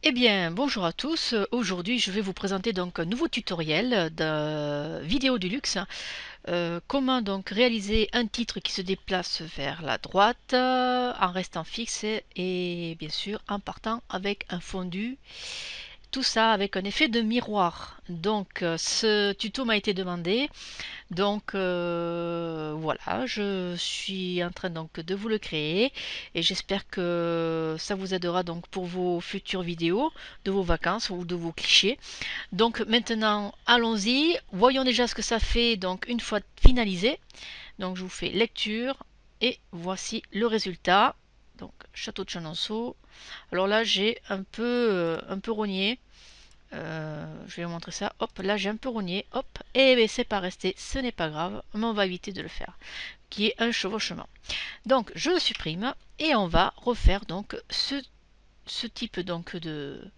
Eh bien, bonjour à tous. Aujourd'hui, je vais vous présenter donc un nouveau tutoriel de vidéo du luxe. Comment donc réaliser un titre qui se déplace vers la droite en restant fixe et bien sûr en partant avec un fondu. Tout ça avec un effet de miroir. Donc, ce tuto m'a été demandé. Donc voilà, je suis en train donc de vous le créer et j'espère que ça vous aidera donc pour vos futures vidéos de vos vacances ou de vos clichés. Donc maintenant, allons-y, voyons déjà ce que ça fait donc une fois finalisé. Donc je vous fais lecture et voici le résultat. Donc château de Chenonceau. Alors là, j'ai un peu rogné. Je vais vous montrer ça. Hop, là j'ai un peu rogné. Hop, et bien c'est pas resté, ce n'est pas grave, mais on va éviter de le faire. Qui est un chevauchement. Donc je le supprime et on va refaire donc ce type donc de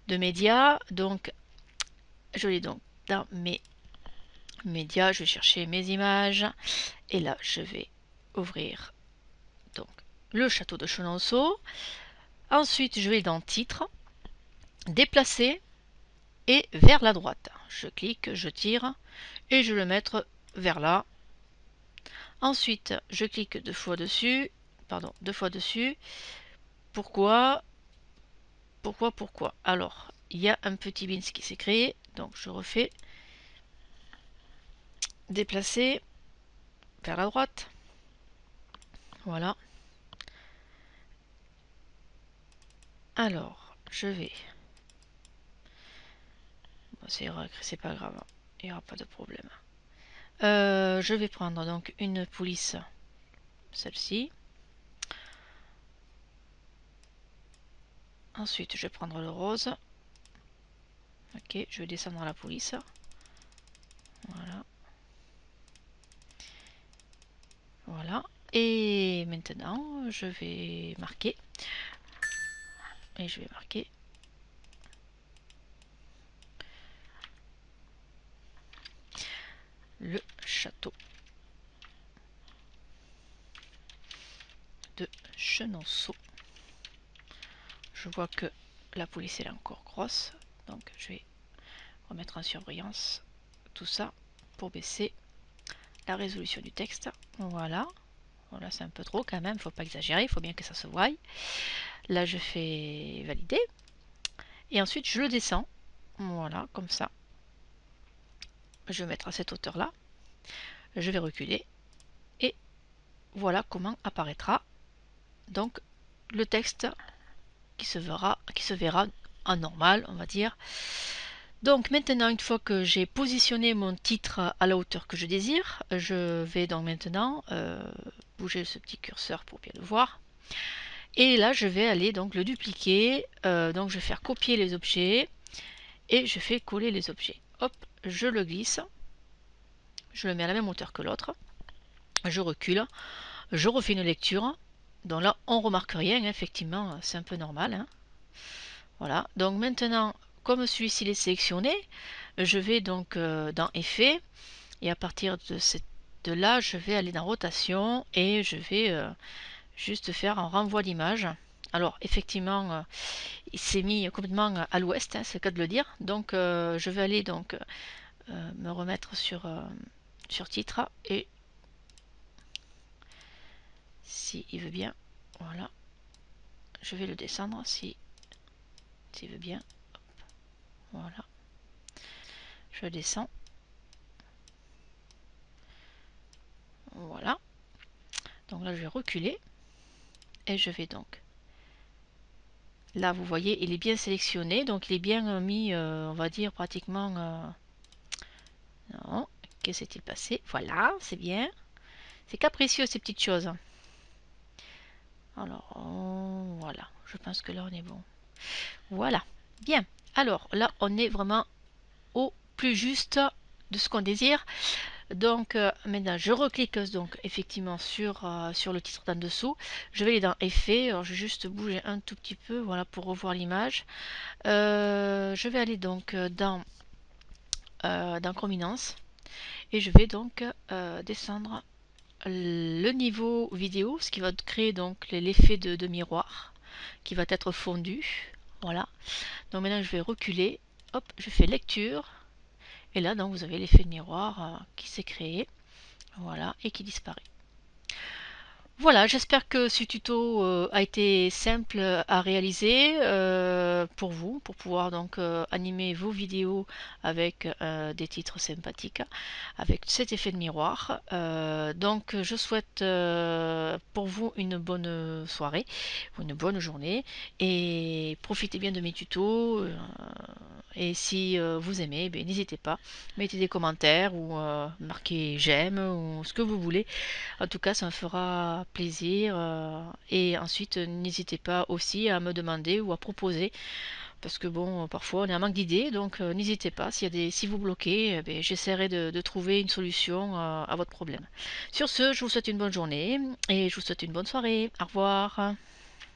médias. Donc je l'ai donc dans mes médias, je vais chercher mes images et là je vais ouvrir donc le château de Chenonceau. Ensuite je vais dans titre, déplacer et vers la droite. Je clique, je tire et je le mettre vers là. Ensuite, je clique deux fois dessus. Pardon, deux fois dessus. Pourquoi? Pourquoi? Alors, il y a un petit bins qui s'est créé. Donc, je refais. Déplacer vers la droite. Voilà. Alors, je vais. Bon, c'est pas grave. Il n'y aura pas de problème. Je vais prendre donc une police. Celle-ci. Ensuite, je vais prendre le rose. Ok, je vais descendre à la police. Voilà. Voilà. Et maintenant, je vais marquer. Et je vais marquer le château de Chenonceau. Je vois que la police est encore grosse. Donc je vais remettre en surbrillance tout ça pour baisser la résolution du texte. Voilà. Voilà, c'est un peu trop quand même, il ne faut pas exagérer, il faut bien que ça se voie. Là, je fais valider. Et ensuite, je le descends. Voilà, comme ça. Je vais mettre à cette hauteur-là. Je vais reculer. Et voilà comment apparaîtra donc le texte qui se verra en normal, on va dire. Donc maintenant, une fois que j'ai positionné mon titre à la hauteur que je désire, je vais donc maintenant bouger ce petit curseur pour bien le voir. Et là, je vais aller donc le dupliquer. Donc je vais faire copier les objets et je fais coller les objets. Hop, je le glisse. Je le mets à la même hauteur que l'autre. Je recule. Je refais une lecture. Donc là, on remarque rien. Effectivement, c'est un peu normal. Hein. Voilà. Donc maintenant, comme celui-ci est sélectionné, je vais donc dans Effets. Et à partir de là, je vais aller dans Rotation et je vais juste faire un renvoi d'image. Alors effectivement, il s'est mis complètement à l'ouest, hein, c'est le cas de le dire. Donc je vais aller donc me remettre sur titre et si il veut bien, voilà, je vais le descendre si s'il veut bien. Hop, voilà, je descends. Voilà. Donc là je vais reculer et je vais donc là vous voyez il est bien sélectionné, donc il est bien mis on va dire pratiquement non, que s'est-il passé? Voilà, c'est bien, c'est capricieux ces petites choses. Alors voilà, je pense que là on est bon. Voilà, bien. Alors là on est vraiment au plus juste de ce qu'on désire. Donc maintenant je reclique donc effectivement sur le titre d'en dessous. Je vais aller dans Effets. Alors je vais juste bouger un tout petit peu, voilà, pour revoir l'image. Je vais aller donc dans Chrominance et je vais donc descendre le niveau vidéo, ce qui va créer donc l'effet de miroir qui va être fondu. Voilà. Donc maintenant je vais reculer. Hop, je fais lecture. Et là donc vous avez l'effet de miroir qui s'est créé. Voilà, et qui disparaît. Voilà, j'espère que ce tuto a été simple à réaliser pour vous, pour pouvoir donc animer vos vidéos avec des titres sympathiques, avec cet effet de miroir. Donc je souhaite pour vous une bonne soirée, une bonne journée, et profitez bien de mes tutos. Et si vous aimez, ben, n'hésitez pas, mettez des commentaires ou marquez j'aime ou ce que vous voulez. En tout cas, ça me fera plaisir. Et ensuite, n'hésitez pas aussi à me demander ou à proposer, parce que bon, parfois on est en manque d'idées, donc n'hésitez pas. Si vous bloquez, ben, j'essaierai de trouver une solution à votre problème. Sur ce, je vous souhaite une bonne journée et je vous souhaite une bonne soirée. Au revoir.